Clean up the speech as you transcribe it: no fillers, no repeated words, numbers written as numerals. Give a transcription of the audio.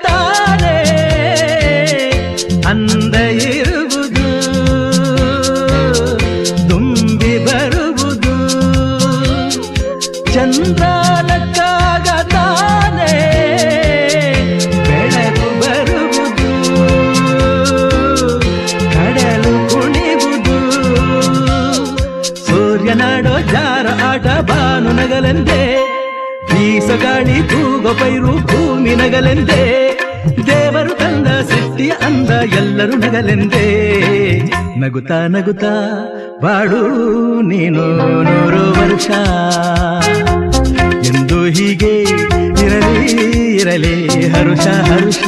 ತಾನೇ ಅಂದ ಇರುವುದು ತುಂಬಿ ಬರುವುದು ಚಂದ್ರನಕ್ಕಾಗ ತಾನೇ ಬೆಳಕು ಬರುವುದು ಕಡಲು ಕುಣಿವುದು ಸೂರ್ಯನಾಡೋ ಜಾರ ಆಟ ಬಾನು ನಗಲೆಂದೇ ಬೀಸಗಾಳಿ ತೂಗೋ ಪೈರು ಭೂಮಿ ನಗಲೆಂದೇ ದೇವರು ತಂದ ಸೃಷ್ಟಿಯ ಅಂದ ಎಲ್ಲರೂ ನಗಲೆಂದೇ ನಗುತ್ತಾ ನಗುತ್ತಾ ಬಾಡು ನೀನು 100 ವರ್ಷ ಎಂದು ಹೀಗೆ ಇರಲಿ ಇರಲಿ ಹರುಷ ಹರುಷ